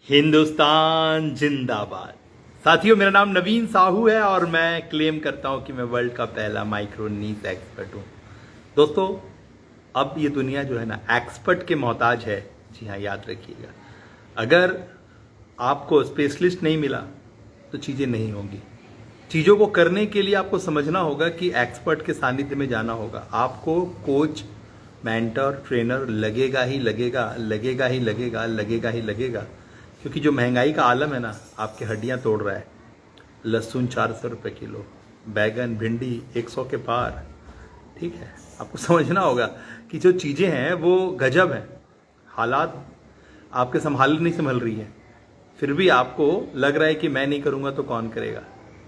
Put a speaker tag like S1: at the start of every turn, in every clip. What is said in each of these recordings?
S1: हिंदुस्तान जिंदाबाद। साथियों, मेरा नाम नवीन साहू है और मैं क्लेम करता हूं कि मैं वर्ल्ड का पहला माइक्रो नीज एक्सपर्ट हूं। दोस्तों, अब ये दुनिया जो है ना एक्सपर्ट के मोहताज है। जी हाँ, याद रखिएगा। अगर आपको स्पेशलिस्ट नहीं मिला तो चीज़ें नहीं होंगी। चीज़ों को करने के लिए आपको समझना होगा कि एक्सपर्ट के सानिध्य में जाना होगा। आपको कोच, मेंटर, ट्रेनर लगेगा ही लगेगा, लगेगा ही लगेगा, लगेगा ही लगेगा। क्योंकि जो महंगाई का आलम है ना, आपकी हड्डियां तोड़ रहा है। लहसुन 400 रुपये किलो, बैगन भिंडी 100 के पार। ठीक है, आपको समझना होगा कि जो चीज़ें हैं वो गजब है। हालात आपके नहीं संभल रही है, फिर भी आपको लग रहा है कि मैं नहीं करूँगा तो कौन करेगा।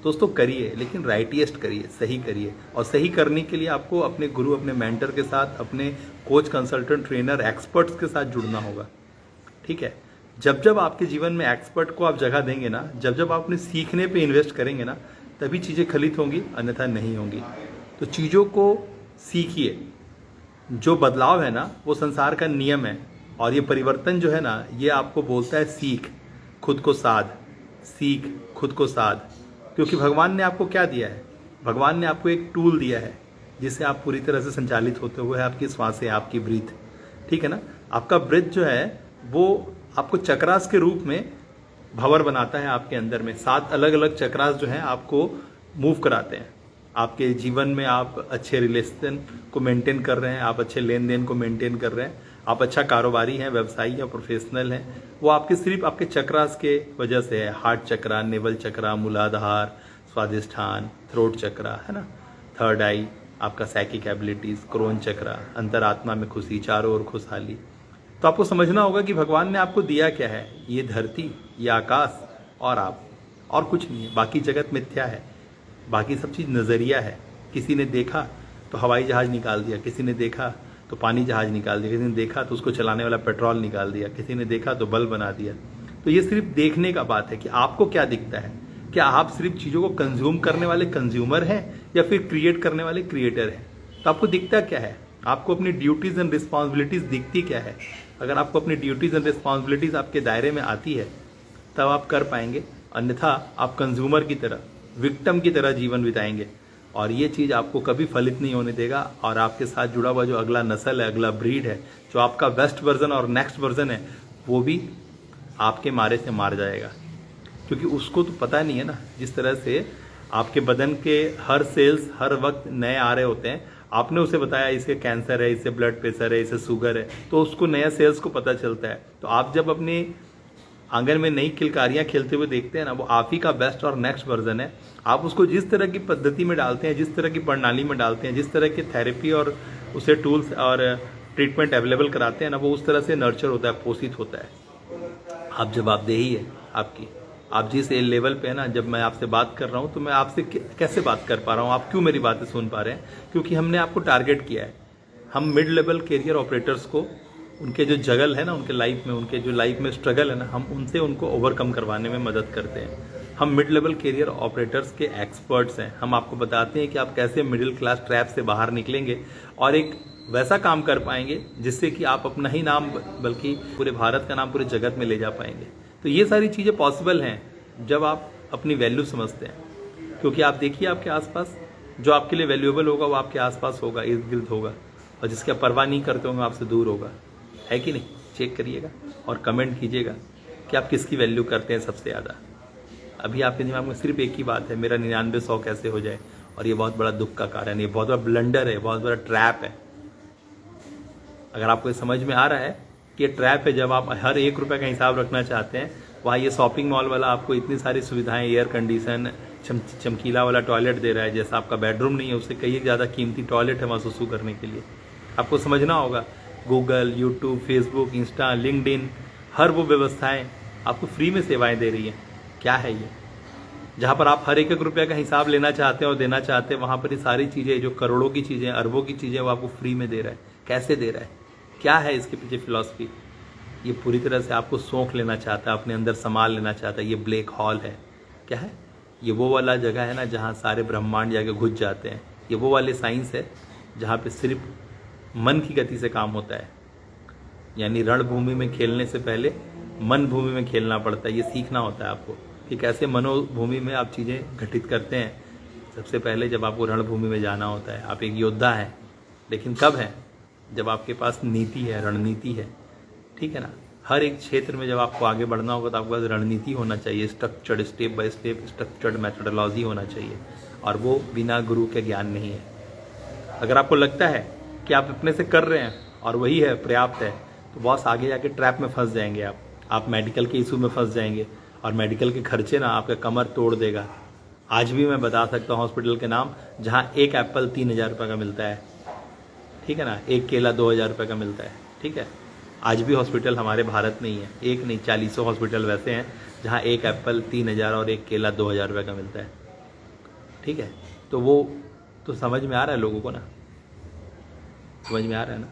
S1: दोस्तों, करिए, लेकिन राइटिएस्ट करिए, सही करिए। और सही करने के लिए आपको अपने गुरु, अपने मेंटर के साथ, अपने कोच, कंसल्टेंट, ट्रेनर, एक्सपर्ट्स के साथ जुड़ना होगा। ठीक है, जब जब आपके जीवन में एक्सपर्ट को आप जगह देंगे ना, जब जब आप अपने सीखने पे इन्वेस्ट करेंगे ना, तभी चीज़ें खलित होंगी, अन्यथा नहीं होंगी। तो चीज़ों को सीखिए। जो बदलाव है ना, वो संसार का नियम है। और ये परिवर्तन जो है ना, ये आपको बोलता है सीख, खुद को साध, सीख, खुद को साध। क्योंकि भगवान ने आपको क्या दिया है? भगवान ने आपको एक टूल दिया है जिससे आप पूरी तरह से संचालित होते हुए आपकी श्वासें, आपकी ब्रीथ, ठीक है ना, आपका ब्रीथ जो है वो आपको चक्रास के रूप में भंवर बनाता है। आपके अंदर में 7 अलग अलग चक्रास जो हैं आपको मूव कराते हैं। आपके जीवन में आप अच्छे रिलेशन को मेंटेन कर रहे हैं, आप अच्छे लेन देन को मेंटेन कर रहे हैं, आप अच्छा कारोबारी हैं, व्यवसायी या प्रोफेशनल हैं, वो आपके सिर्फ आपके चक्रास के वजह से है। हार्ट चक्रा, नेवल चक्रा, मूलाधार, स्वादिष्ठान, थ्रोट चक्रा, है ना, थर्ड आई, आपका साइकिक एबिलिटीज, क्रोन चक्रा, अंतरात्मा में खुशी, चारों ओर खुशहाली। तो आपको समझना होगा कि भगवान ने आपको दिया क्या है। ये धरती, ये आकाश और आप, और कुछ नहीं है। बाकी जगत मिथ्या है, बाकी सब चीज़ नज़रिया है। किसी ने देखा तो हवाई जहाज़ निकाल दिया, किसी ने देखा तो पानी जहाज़ निकाल दिया, किसी ने देखा तो उसको चलाने वाला पेट्रोल निकाल दिया, किसी ने देखा तो बल्ब बना दिया। तो ये सिर्फ देखने का बात है कि आपको क्या दिखता है। क्या आप सिर्फ चीज़ों को कंज्यूम करने वाले कंज्यूमर हैं या फिर क्रिएट करने वाले क्रिएटर हैं? तो आपको दिखता क्या है? आपको अपनी ड्यूटीज़ एंड रिस्पॉन्सिबिलिटीज़ दिखती क्या है? अगर आपको अपनी ड्यूटीज़ एंड रिस्पॉन्सिबिलिटीज़ आपके दायरे में आती है तब आप कर पाएंगे, अन्यथा आप कंज्यूमर की तरह, विक्टिम की तरह जीवन बिताएंगे। और ये चीज़ आपको कभी फलित नहीं होने देगा। और आपके साथ जुड़ा हुआ जो अगला नस्ल है, अगला ब्रीड है, जो आपका बेस्ट वर्जन और नेक्स्ट वर्जन है, वो भी आपके मारे से मार जाएगा। क्योंकि उसको तो पता नहीं है ना, जिस तरह से आपके बदन के हर सेल्स हर वक्त नए आ रहे होते हैं। आपने उसे बताया इसे कैंसर है, इसे ब्लड प्रेशर है, इसे शुगर है, तो उसको नया सेल्स को पता चलता है। तो आप जब अपने आंगन में नई किलकारियां खेलते हुए देखते हैं ना, वो आप ही का बेस्ट और नेक्स्ट वर्जन है। आप उसको जिस तरह की पद्धति में डालते हैं, जिस तरह की प्रणाली में डालते हैं, जिस तरह की थेरेपी और उसे टूल्स और ट्रीटमेंट अवेलेबल कराते हैं ना, वो उस तरह से नर्चर होता है, पोषित होता है। आप जवाबदेही है आपकी। आप जिस लेवल पे है ना, जब मैं आपसे बात कर रहा हूँ तो मैं आपसे कैसे बात कर पा रहा हूँ, आप क्यों मेरी बातें सुन पा रहे हैं? क्योंकि हमने आपको टारगेट किया है। हम मिड लेवल कैरियर ऑपरेटर्स को, उनके जो जगल है ना, उनके लाइफ में, उनके जो लाइफ में स्ट्रगल है ना, हम उनसे उनको ओवरकम करवाने में मदद करते हैं। हम मिड लेवल कैरियर ऑपरेटर्स के एक्सपर्ट्स हैं। हम आपको बताते हैं कि आप कैसे मिडिल क्लास ट्रैप से बाहर निकलेंगे और एक वैसा काम कर पाएंगे जिससे कि आप अपना ही नाम, बल्कि पूरे भारत का नाम पूरे जगत में ले जा पाएंगे। तो ये सारी चीज़ें पॉसिबल हैं जब आप अपनी वैल्यू समझते हैं। क्योंकि आप देखिए आपके आसपास, जो आपके लिए वैल्यूएबल होगा वो आपके आसपास होगा, इर्द गिर्द होगा, और जिसकी आप परवाह नहीं करते होंगे आपसे दूर होगा। है कि नहीं? चेक करिएगा और कमेंट कीजिएगा कि आप किसकी वैल्यू करते हैं सबसे ज़्यादा। अभी आपके दिमाग में सिर्फ एक ही बात है, मेरा 99-100 कैसे हो जाए। और ये बहुत बड़ा दुख का कारण है, ये बहुत बड़ा ब्लंडर है, बहुत बड़ा ट्रैप है। अगर आपको समझ में आ रहा है कि ये ट्रैप है, जब आप हर 1 रुपये का हिसाब रखना चाहते हैं, वहाँ ये शॉपिंग मॉल वाला आपको इतनी सारी सुविधाएं, एयर कंडीशन, चमकीला वाला टॉयलेट दे रहा है, जैसा आपका बेडरूम नहीं है उससे कहीं ज़्यादा कीमती टॉयलेट है वहाँ सुसु करने के लिए। आपको समझना होगा, Google, YouTube, Facebook, Insta, LinkedIn, हर वो व्यवस्थाएं आपको फ्री में सेवाएं दे रही हैं। क्या है ये? जहाँ पर आप हर 1-1 रुपये का हिसाब लेना चाहते हैं और देना चाहते हैं, वहाँ पर ये सारी चीज़ें, जो करोड़ों की चीज़ें, अरबों की चीज़ें, वो आपको फ्री में दे रहा है। कैसे दे रहा है? क्या है इसके पीछे फिलॉसफी? ये पूरी तरह से आपको सोख लेना चाहता है, अपने अंदर संभाल लेना चाहता है। ये ब्लैक होल है। क्या है ये? वो वाला जगह है ना जहाँ सारे ब्रह्मांड जाके घुस जाते हैं। ये वो वाले साइंस है जहाँ पे सिर्फ मन की गति से काम होता है। यानी रणभूमि में खेलने से पहले मन भूमि में खेलना पड़ता है, ये सीखना होता है आपको कि कैसे मनोभूमि में आप चीज़ें घटित करते हैं। सबसे पहले जब आपको रणभूमि में जाना होता है, आप एक योद्धा हैं, लेकिन कब है? जब आपके पास नीति है, रणनीति है, ठीक है ना। हर एक क्षेत्र में जब आपको आगे बढ़ना होगा तो आपके पास रणनीति होना चाहिए, structured, step by step structured methodology होना चाहिए, और वो बिना गुरु के ज्ञान नहीं है। अगर आपको लगता है कि आप अपने से कर रहे हैं और वही है, पर्याप्त है, तो बॉस आगे जाके ट्रैप में फंस जाएंगे आप मेडिकल के इशू में फंस जाएंगे, और मेडिकल के खर्चे ना आपका कमर तोड़ देगा। आज भी मैं बता सकता हूँ हॉस्पिटल के नाम जहाँ एक एप्पल 3,000 रुपये का मिलता है, ठीक है ना, एक केला 2,000 रुपये का मिलता है, ठीक है। आज भी हॉस्पिटल हमारे भारत में ही है, एक नहीं 40 हॉस्पिटल वैसे हैं जहाँ एक एप्पल 3,000 और एक केला 2,000 रुपये का मिलता है, ठीक है। तो वो तो समझ में आ रहा है लोगों को ना, समझ में आ रहा है ना।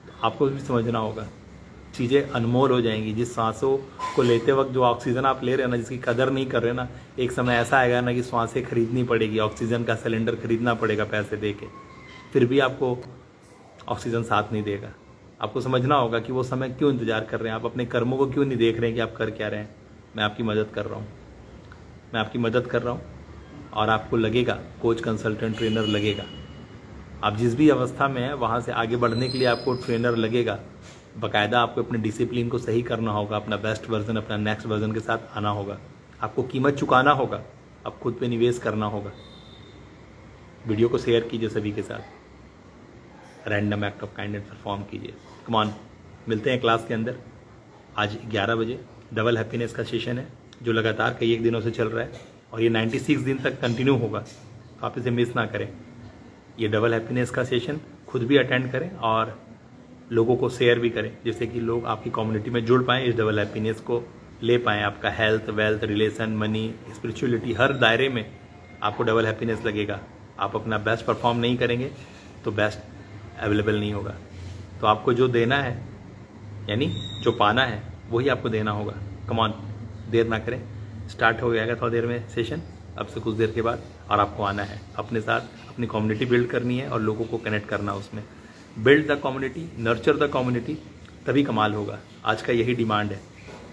S1: तो आपको भी समझना होगा, चीज़ें अनमोल हो जाएंगी। जिस सांसों को लेते वक्त जो ऑक्सीजन आप ले रहे हैं ना, जिसकी कदर नहीं कर रहे ना, एक समय ऐसा आएगा ना कि सांसें खरीदनी पड़ेगी, ऑक्सीजन का सिलेंडर खरीदना पड़ेगा पैसे दे के, फिर भी आपको ऑक्सीजन साथ नहीं देगा। आपको समझना होगा कि वो समय क्यों इंतजार कर रहे हैं, आप अपने कर्मों को क्यों नहीं देख रहे हैं कि आप कर क्या रहे हैं। मैं आपकी मदद कर रहा हूँ, मैं आपकी मदद कर रहा हूँ, और आपको लगेगा कोच, कंसल्टेंट, ट्रेनर लगेगा। आप जिस भी अवस्था में हैं वहाँ से आगे बढ़ने के लिए आपको ट्रेनर लगेगा। बाकायदा आपको अपने डिसिप्लिन को सही करना होगा, अपना बेस्ट वर्जन, अपना नेक्स्ट वर्जन के साथ आना होगा, आपको कीमत चुकाना होगा, आप खुद पे निवेश करना होगा। वीडियो को शेयर कीजिए सभी के साथ, random act of kindness perform कीजिए। कम ऑन, मिलते हैं क्लास के अंदर आज 11 बजे। डबल हैप्पीनेस का सेशन है जो लगातार कई एक दिनों से चल रहा है, और ये 96 दिन तक कंटिन्यू होगा, तो आप इसे मिस ना करें। ये डबल हैप्पीनेस का सेशन खुद भी अटेंड करें और लोगों को शेयर भी करें, जिससे कि लोग आपकी कम्युनिटी में जुड़ पाएँ, इस डबल हैप्पीनेस को ले पाएँ। आपका health, wealth, relation, money, spirituality, हर दायरे में आपको डबल हैप्पीनेस लगेगा। आप अपना बेस्ट परफॉर्म नहीं करेंगे तो बेस्ट अवेलेबल नहीं होगा। तो आपको जो देना है, यानी जो पाना है, वही आपको देना होगा। कम ऑन, देर ना करें, स्टार्ट हो जाएगा थोड़ा देर में सेशन, अब से कुछ देर के बाद, और आपको आना है अपने साथ। अपनी कम्युनिटी बिल्ड करनी है और लोगों को कनेक्ट करना उसमें। Build the community, nurture the community, तभी कमाल होगा। आज का यही डिमांड है।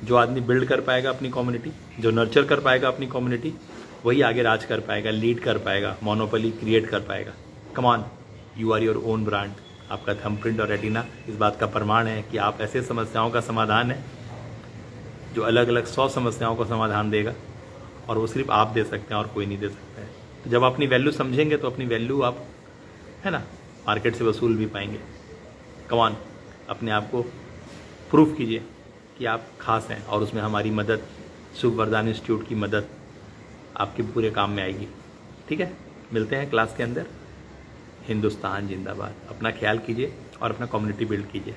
S1: जो आदमी बिल्ड कर पाएगा अपनी कम्युनिटी, जो नर्चर कर पाएगा अपनी कम्युनिटी, वही आगे राज कर पाएगा, लीड कर पाएगा, मोनोपोली क्रिएट कर पाएगा। Come on, you are your own brand. आपका थंबप्रिंट और रेटिना इस बात का प्रमाण है कि आप ऐसे समस्याओं का समाधान है जो अलग अलग 100 समस्याओं का समाधान देगा, और वो सिर्फ आप दे सकते हैं और कोई नहीं दे सकता है। तो जब अपनी वैल्यू समझेंगे तो अपनी वैल्यू आप, है ना, मार्केट से वसूल भी पाएंगे। कम ऑन, अपने आप को प्रूफ कीजिए कि आप खास हैं, और उसमें हमारी मदद, शुभ वरदान इंस्टीट्यूट की मदद आपके पूरे काम में आएगी। ठीक है, मिलते हैं क्लास के अंदर। हिंदुस्तान जिंदाबाद। अपना ख्याल कीजिए और अपना कम्युनिटी बिल्ड कीजिए।